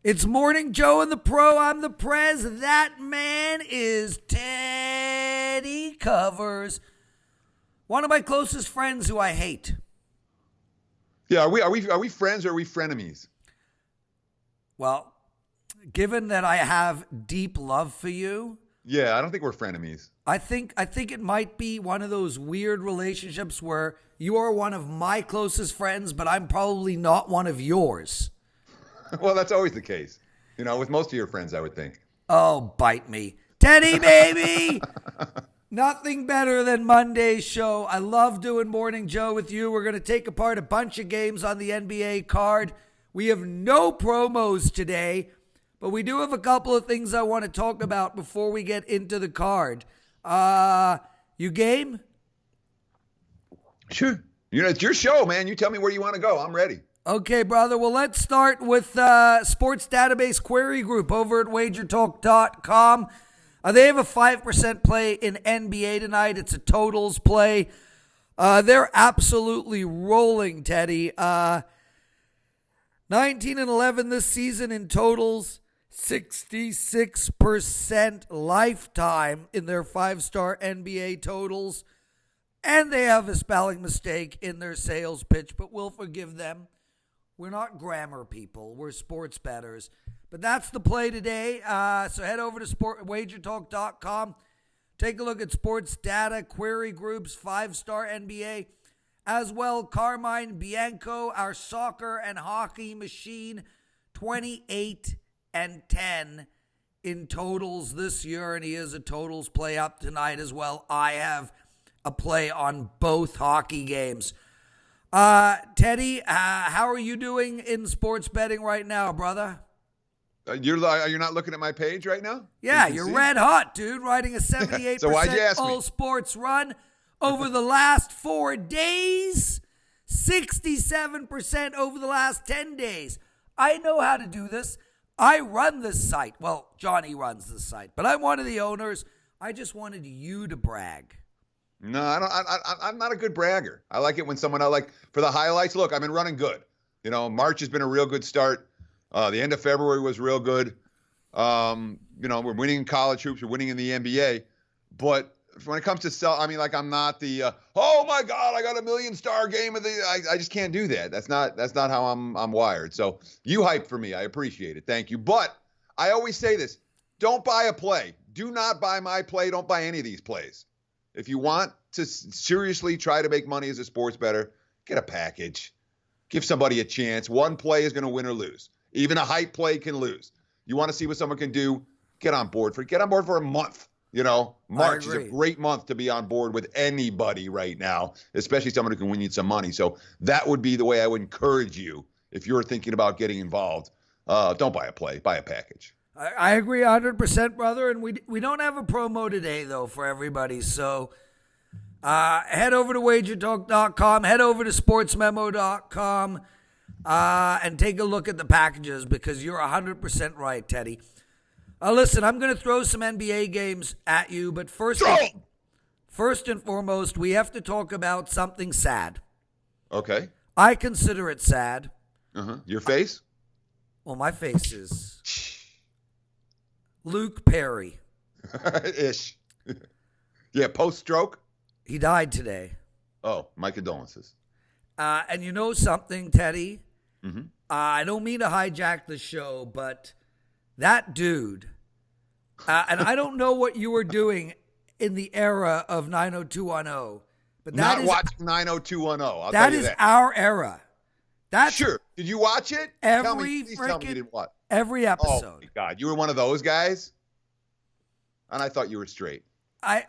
It's Morning Joe and the Pro. I'm the Prez. That man is Teddy Covers. One of my closest friends who I hate. Yeah, are we friends or are we frenemies? Well, given that I have deep love for you, Yeah, I don't think we're frenemies. I think it might be one of those weird relationships where you are one of my closest friends, but I'm probably not one of yours. Well, that's always the case. You know, with most of your friends, I would think. Oh, bite me. Teddy, baby! Nothing better than Monday's show. I love doing Morning Joe with you. We're going to take apart a bunch of games on the NBA card. We have no promos today, but we do have a couple of things I want to talk about before we get into the card. You game? Sure. You know, it's your show, man. You tell me where you want to go. I'm ready. Okay, brother. Well, let's start with Sports Database Query Group over at WagerTalk.com. They have a 5% play in NBA tonight. It's a totals play. They're absolutely rolling, Teddy. 19-11 this season in totals. 66% lifetime in their 5-star NBA totals. And they have a spelling mistake in their sales pitch, but we'll forgive them. We're not grammar people. We're sports bettors. But that's the play today. So head over to WagerTalk.com. Take a look at sports data, query groups, 5-star NBA. As well, Carmine Bianco, our soccer and hockey machine, 28-10 in totals this year. And he is a totals play up tonight as well. I have a play on both hockey games. Teddy, how are you doing in sports betting right now, brother? You're not looking at my page right now? Yeah, you're red hot, dude, riding a 78% So why'd you ask me? all sports run over the last 4 days, 67% over the last 10 days. I know how to do this. I run this site. Well, Johnny runs this site, but I'm one of the owners. I just wanted you to brag. No, I'm not a good bragger. I like it when someone, for the highlights, look, I've been running good. You know, March has been a real good start. The end of February was real good. You know, we're winning in college hoops. We're winning in the NBA. But when it comes to I'm not the, oh my God, I got a 1,000,000-star game of the, I just can't do that. That's not how I'm wired. So you hyped for me. I appreciate it. Thank you. But I always say this, don't buy a play. Do not buy my play. Don't buy any of these plays. If you want to seriously try to make money as a sports bettor, get a package. Give somebody a chance. One play is going to win or lose. Even a hype play can lose. You want to see what someone can do, get on board for a month. You know, March is a great month to be on board with anybody right now, especially someone who can win you some money. So that would be the way I would encourage you if you're thinking about getting involved. Don't buy a play, buy a package. I agree 100%, brother. And we don't have a promo today, though, for everybody. So head over to WagerTalk.com, head over to SportsMemo.com, and take a look at the packages because you're 100% right, Teddy. Listen, I'm going to throw some NBA games at you, but first and foremost, we have to talk about something sad. Okay. I consider it sad. Your face? Well, my face is Luke Perry. Ish. Yeah, post-stroke? He died today. Oh, my condolences. And you know something, Teddy? I don't mean to hijack the show, but that dude, and I don't know what you were doing in the era of 90210, but that Not is watching 90210. I'll that tell you is that. our era. That's Sure. Did you watch it? Please tell me you didn't watch. Every Oh, episode. my God. You were one of those guys? And I thought you were straight. I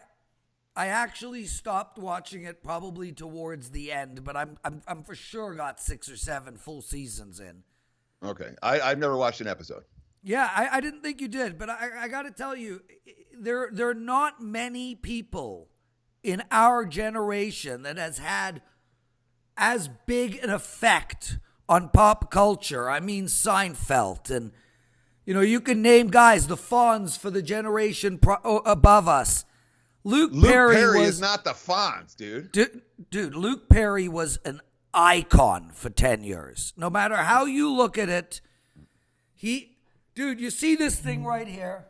actually stopped watching it probably towards the end, but I'm for sure got 6 or 7 full seasons in. Okay. I've never watched an episode. Yeah, I didn't think you did, but I got to tell you, there are not many people in our generation that has had as big an effect on pop culture. I mean, Seinfeld, and you know, you can name guys, the Fonz for the generation above us. Luke Perry is not the Fonz, dude. Dude, Luke Perry was an icon for 10 years. No matter how you look at it, he Dude, you see this thing right here?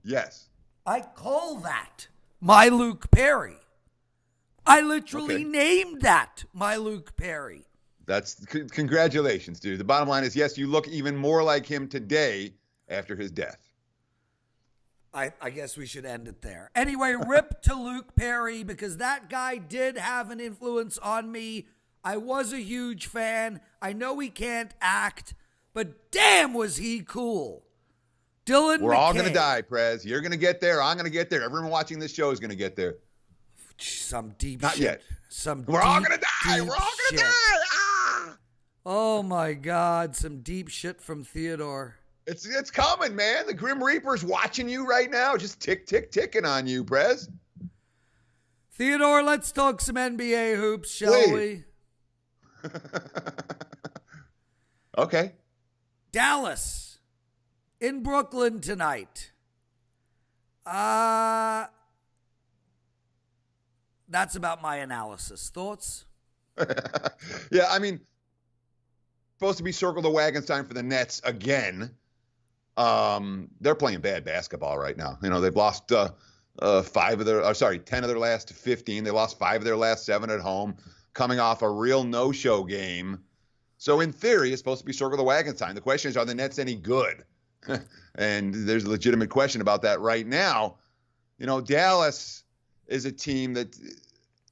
Yes. I call that my Luke Perry. I literally named that my Luke Perry. Congratulations, dude. The bottom line is, yes, you look even more like him today after his death. I guess we should end it there. Anyway, rip to Luke Perry, because that guy did have an influence on me. I was a huge fan. I know he can't act, but damn was he cool. Dylan We're McKay. all going to die, Prez. You're going to get there. I'm going to get there. Everyone watching this show is going to get there. Some deep Not shit. yet. We're all going to die. We're all going to die. Ah! Oh, my God. Some deep shit from Theodore. It's coming, man. The Grim Reaper's watching you right now. Just ticking on you, Prez. Theodore, let's talk some NBA hoops, shall we? Okay. Dallas in Brooklyn tonight. That's about my analysis. Thoughts? Yeah, I mean, supposed to be circle the wagons time for the Nets again. They're playing bad basketball right now. You know, they've lost 10 of their last 15. They lost 5 of their last 7 at home, coming off a real no-show game. So in theory, it's supposed to be circle the wagons time. The question is, are the Nets any good? And there's a legitimate question about that right now. You know, Dallas is a team that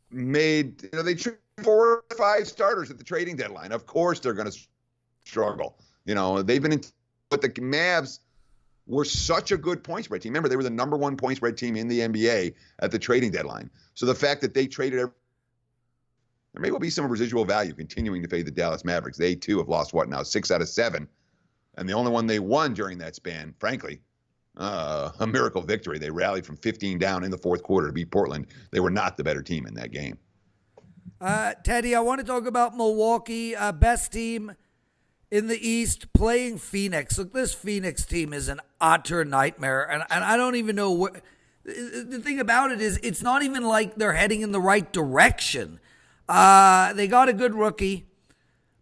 made, they traded 4 or 5 starters at the trading deadline. Of course they're going to struggle. You know, they've been in, but the Mavs were such a good point spread team. Remember, they were the number 1 point spread team in the NBA at the trading deadline. So the fact that they traded, there may well be some residual value continuing to fade the Dallas Mavericks. They too have lost 6 out of 7. And the only one they won during that span, frankly, a miracle victory. They rallied from 15 down in the fourth quarter to beat Portland. They were not the better team in that game. Teddy, I want to talk about Milwaukee, best team in the East, playing Phoenix. Look, this Phoenix team is an utter nightmare, and I don't even know what. The thing about it is, it's not even like they're heading in the right direction. They got a good rookie,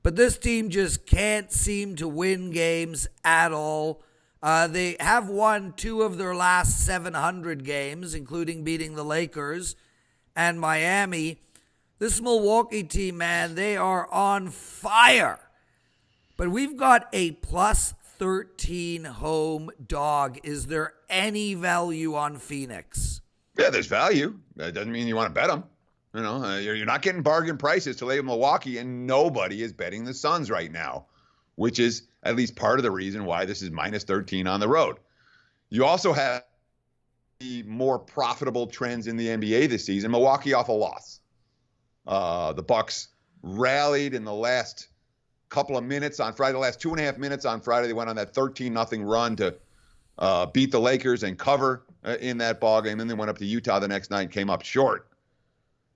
but this team just can't seem to win games at all. They have won 2 of their last 700 games, including beating the Lakers and Miami. This Milwaukee team, man, they are on fire. But we've got a plus 13 home dog. Is there any value on Phoenix? Yeah, there's value. That doesn't mean you want to bet them. You know, you're not getting bargain prices to lay Milwaukee, and nobody is betting the Suns right now, which is at least part of the reason why this is minus 13 on the road. You also have the more profitable trends in the NBA this season. Milwaukee off a loss. The Bucks rallied in the last couple of minutes on Friday, the last 2.5 minutes on Friday. They went on that 13-0 run to beat the Lakers and cover in that ball game. Then they went up to Utah the next night and came up short.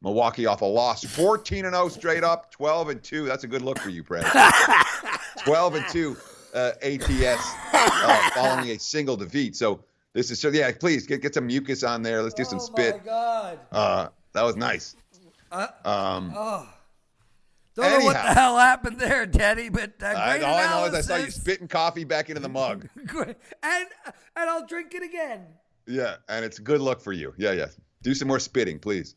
Milwaukee off a loss, 14-0 straight up, 12-2. That's a good look for you, Prez. 12-2 ATS following a single defeat. So this is, please get some mucus on there. Let's do some spit. Oh my God. That was nice. Don't know what the hell happened there, Teddy, but great all analysis. I know is I saw you spitting coffee back into the mug. and I'll drink it again. Yeah, and it's a good look for you. Yeah. Do some more spitting, please.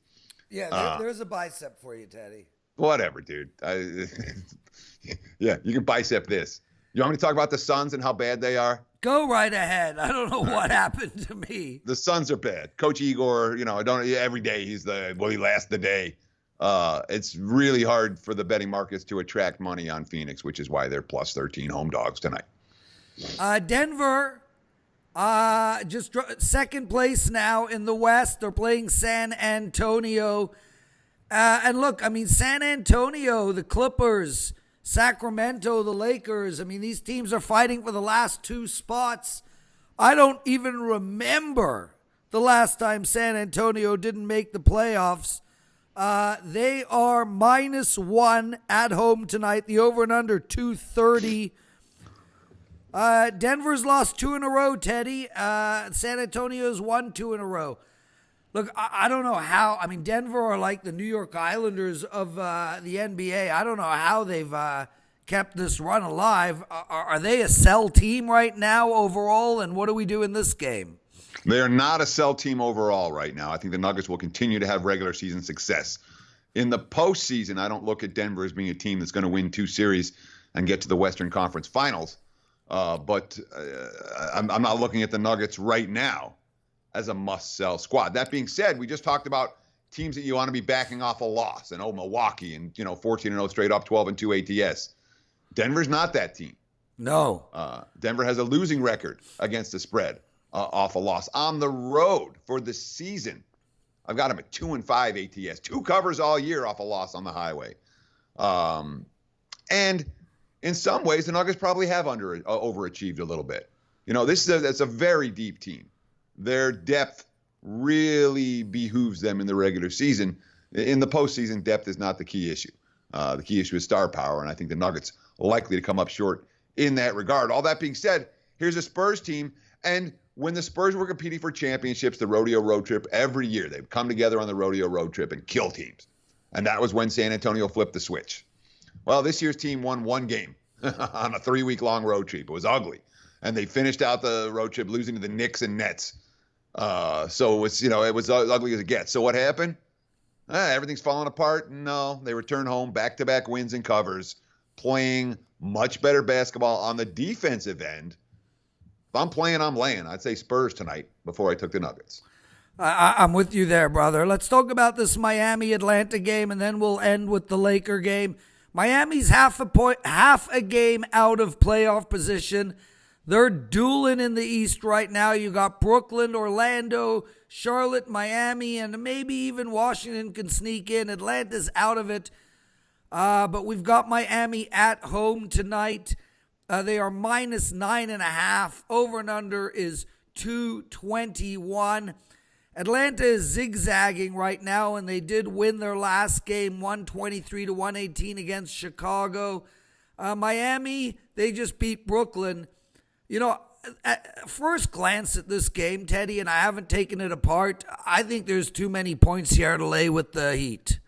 Yeah, there's a bicep for you, Teddy. Whatever, dude. Yeah, you can bicep this. You want me to talk about the Suns and how bad they are? Go right ahead. I don't know what happened to me. The Suns are bad. Coach Igor, every day he lasts the day. It's really hard for the betting markets to attract money on Phoenix, which is why they're plus 13 home dogs tonight. Denver, just second place now in the West. They're playing San Antonio. And look, I mean, San Antonio, the Clippers, Sacramento, the Lakers. I mean, these teams are fighting for the last 2 spots. I don't even remember the last time San Antonio didn't make the playoffs. They are -1 at home tonight. The over and under 230. Denver's lost 2 in a row, Teddy. San Antonio's won 2 in a row. Look, I don't know how. I mean, Denver are like the New York Islanders of the NBA. I don't know how they've kept this run alive. Are they a sell team right now overall? And what do we do in this game? They are not a sell team overall right now. I think the Nuggets will continue to have regular season success. In the postseason, I don't look at Denver as being a team that's going to win 2 series and get to the Western Conference Finals. But I'm not looking at the Nuggets right now as a must-sell squad. That being said, we just talked about teams that you want to be backing off a loss. And Milwaukee and 14-0 straight up, 12-2 ATS. Denver's not that team. No. Denver has a losing record against the spread off a loss. On the road for the season, I've got them at 2-5 ATS. 2 covers all year off a loss on the highway. And in some ways, the Nuggets probably have overachieved a little bit. That's a very deep team. Their depth really behooves them in the regular season. In the postseason, depth is not the key issue. The key issue is star power, and I think the Nuggets are likely to come up short in that regard. All that being said, here's a Spurs team, and when the Spurs were competing for championships, the rodeo road trip, every year they'd come together on the rodeo road trip and kill teams. And that was when San Antonio flipped the switch. Well, this year's team won 1 game on a 3-week-long road trip. It was ugly. And they finished out the road trip losing to the Knicks and Nets. So it was, it was as ugly as it gets. So what happened? Everything's falling apart. No, they returned home, back-to-back wins and covers, playing much better basketball on the defensive end. If I'm playing, I'm laying. I'd say Spurs tonight before I took the Nuggets. I'm with you there, brother. Let's talk about this Miami-Atlanta game, and then we'll end with the Laker game. Miami's half a game out of playoff position. They're dueling in the East right now. You got Brooklyn, Orlando, Charlotte, Miami, and maybe even Washington can sneak in. Atlanta's out of it. But we've got Miami at home tonight. They are minus 9.5. Over and under is 221. Atlanta is zigzagging right now, and they did win their last game 123-118 against Chicago. Miami, they just beat Brooklyn. At first glance at this game, Teddy, and I haven't taken it apart, I think there's too many points here to lay with the Heat.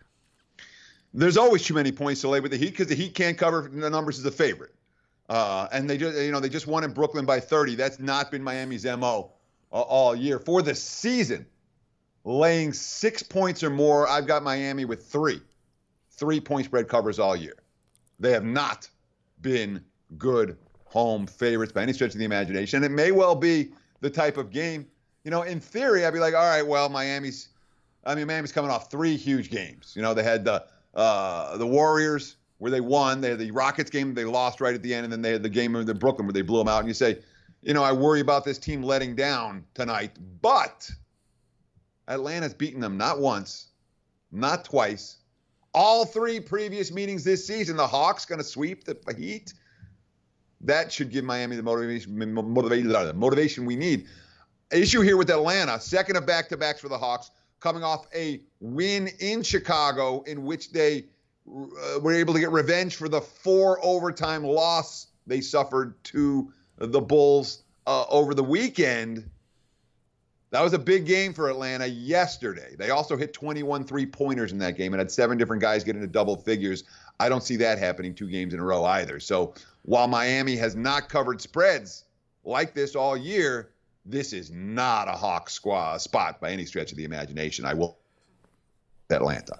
There's always too many points to lay with the Heat because the Heat can't cover the numbers as a favorite. And they just won in Brooklyn by 30. That's not been Miami's MO all year. For the season, laying 6 points or more, I've got Miami with 3 point spread covers all year. They have not been good home favorites by any stretch of the imagination. And it may well be the type of game, in theory, I'd be like, all right, well, Miami's coming off 3 huge games. They had the Warriors where they won. They had the Rockets game they lost right at the end, and then they had the game in Brooklyn where they blew them out. And you say, I worry about this team letting down tonight. But Atlanta's beaten them not once, not twice. All 3 previous meetings this season, the Hawks going to sweep the Heat. That should give Miami the motivation we need. Issue here with Atlanta, second of back-to-backs for the Hawks, coming off a win in Chicago in which they were able to get revenge for the 4 overtime loss they suffered to the Bulls over the weekend. That was a big game for Atlanta yesterday. They also hit 21 3-pointers in that game and had 7 different guys get into double figures. I don't see that happening 2 games in a row either. So while Miami has not covered spreads like this all year, this is not a Hawks spot by any stretch of the imagination. I will Atlanta.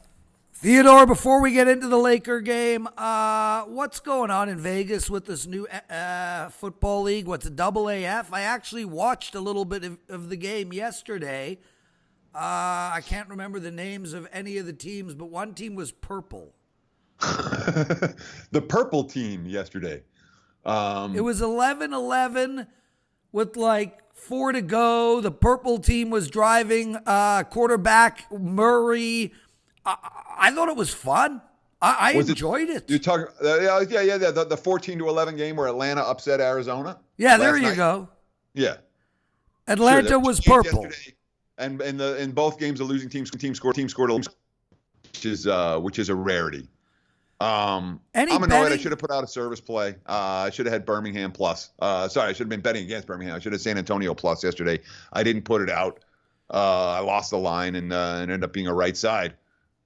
Theodore, before we get into the Laker game, what's going on in Vegas with this new football league? What's a AAF? I actually watched a little bit of the game yesterday. I can't remember the names of any of the teams, but one team was purple. The purple team yesterday. It was 11-11 with 4 to go. The purple team was driving quarterback Murray. I thought it was fun. I enjoyed it. You're talking, the 14-11 game where Atlanta upset Arizona. Yeah, there you go. Yeah, Atlanta was purple. And in both games, the losing team scored, which is a rarity. I'm annoyed. I should have put out a service play. I should have had Birmingham plus. I should have been betting against Birmingham. I should have San Antonio plus yesterday. I didn't put it out. I lost the line and ended up being a right side,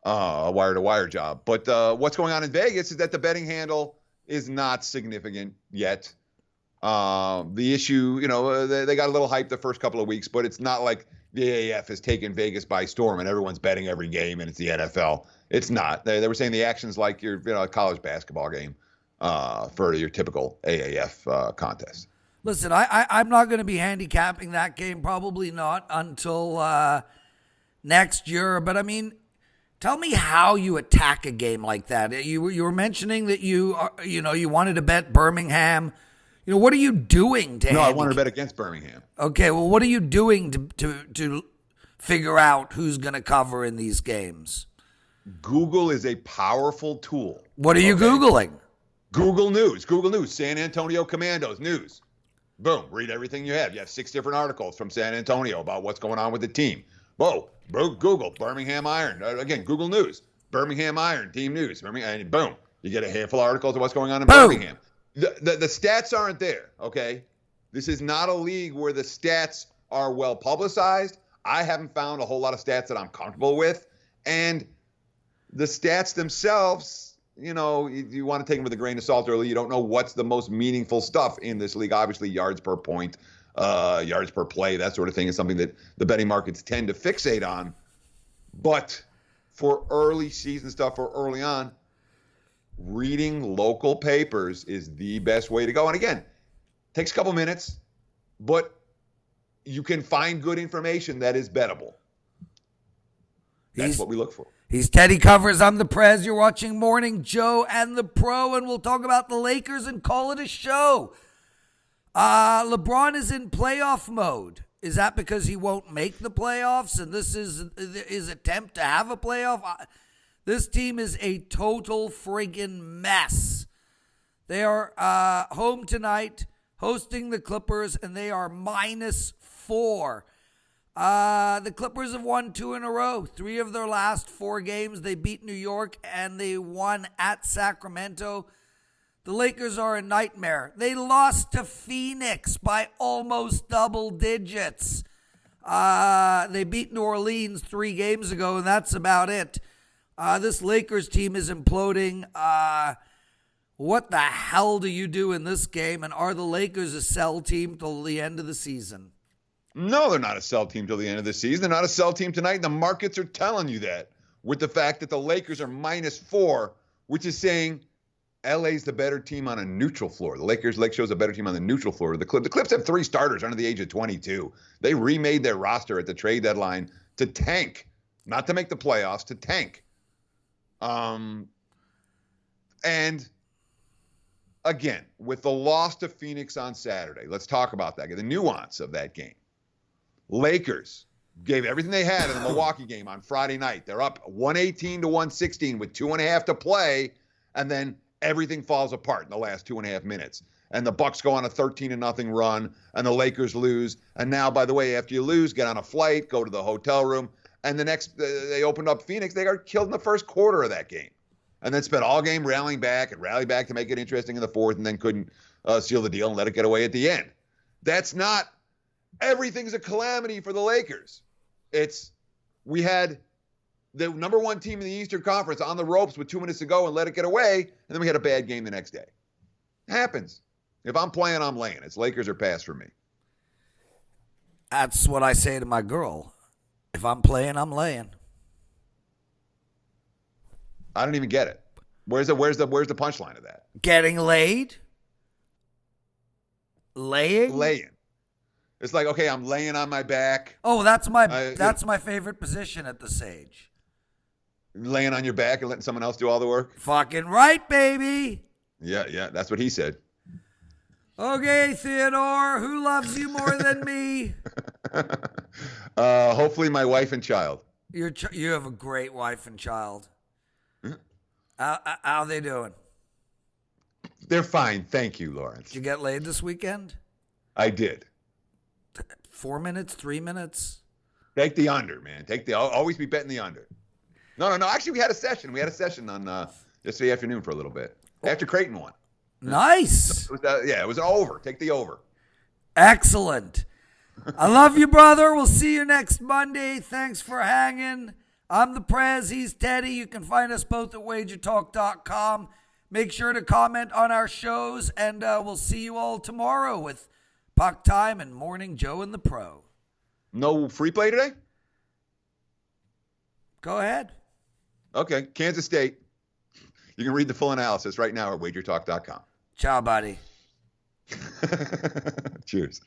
a wire-to-wire job. But what's going on in Vegas is that the betting handle is not significant yet. The issue, they got a little hype the first couple of weeks, but it's not like the AAF has taken Vegas by storm and everyone's betting every game and it's the NFL. It's not. They were saying the action's like your college basketball game for your typical AAF contest. Listen, I'm not going to be handicapping that game, probably not until next year. But I mean, tell me how you attack a game like that. You were mentioning that you wanted to bet Birmingham. What are you doing to? No, I wanted to bet against Birmingham. Okay, well, what are you doing to figure out who's going to cover in these games? Google is a powerful tool. What are you Googling? Google News, San Antonio Commandos news. Boom, read everything you have. You have 6 different articles from San Antonio about what's going on with the team. Whoa, Google, Birmingham Iron. Again, Google News, Birmingham Iron, team news. And boom, you get a handful of articles of what's going on in Birmingham. The stats aren't there, okay? This is not a league where the stats are well publicized. I haven't found a whole lot of stats that I'm comfortable with. And the stats themselves, you want to take them with a grain of salt early. You don't know what's the most meaningful stuff in this league. Obviously, yards per point, yards per play, that sort of thing is something that the betting markets tend to fixate on. But for early season stuff or early on, reading local papers is the best way to go. And again, takes a couple minutes, but you can find good information that is bettable. That's what we look for. He's Teddy Covers. I'm the Prez. You're watching Morning Joe and the Pro, and we'll talk about the Lakers and call it a show. LeBron is in playoff mode. Is that because he won't make the playoffs, and this is his attempt to have a playoff? This team is a total friggin' mess. They are home tonight, hosting the Clippers, and they are -4. The Clippers have won 2 in a row. 3 of their last 4 games. They beat New York, and they won at Sacramento. The Lakers are a nightmare. They lost to Phoenix by almost double digits. They beat New Orleans 3 games ago, and that's about it. This Lakers team is imploding. What the hell do you do in this game? And are the Lakers a sell team till the end of the season? No, they're not a sell team till the end of the season. They're not a sell team tonight. The markets are telling you that with the fact that the Lakers are -4, which is saying LA's the better team on a neutral floor. The Lake show's a better team on the neutral floor. The Clips have 3 starters under the age of 22. They remade their roster at the trade deadline to tank, not to make the playoffs, to tank. And again, with the loss to Phoenix on Saturday, let's talk about that, the nuance of that game. Lakers gave everything they had in the Milwaukee game on Friday night. They're up 118-116 with 2.5 to play, and then everything falls apart in the last 2.5 minutes. And the Bucks go on a 13-0 run, and the Lakers lose. And now, by the way, after you lose, get on a flight, go to the hotel room. And the next, they opened up Phoenix. They got killed in the first quarter of that game. And then spent all game rallying back to make it interesting in the fourth, and then couldn't seal the deal and let it get away at the end. That's not, everything's a calamity for the Lakers. We had the number 1 team in the Eastern Conference on the ropes with 2 minutes to go and let it get away, and then we had a bad game the next day. It happens. If I'm playing, I'm laying. It's Lakers or pass for me. That's what I say to my girl. If I'm playing, I'm laying. I don't even get it. Where's the punchline of that? Getting laid? Laying? Laying. It's like, okay, I'm laying on my back. Oh, that's my favorite position at this age. Laying on your back and letting someone else do all the work? Fucking right, baby. Yeah, that's what he said. Okay, Theodore, who loves you more than me? Hopefully my wife and child. You have a great wife and child. How are they doing? They're fine. Thank you, Lawrence. Did you get laid this weekend? I did. 4 minutes, 3 minutes? Take the under, man. I'll always be betting the under. No. Actually, we had a session. On yesterday afternoon for a little bit. After Creighton won. Nice. It was over. Take the over. Excellent. I love you, brother. We'll see you next Monday. Thanks for hanging. I'm the Prez. He's Teddy. You can find us both at WagerTalk.com. Make sure to comment on our shows, and we'll see you all tomorrow with Puck Time and Morning Joe and the Pro. No free play today? Go ahead. Okay, Kansas State. You can read the full analysis right now at WagerTalk.com. Ciao, buddy. Cheers.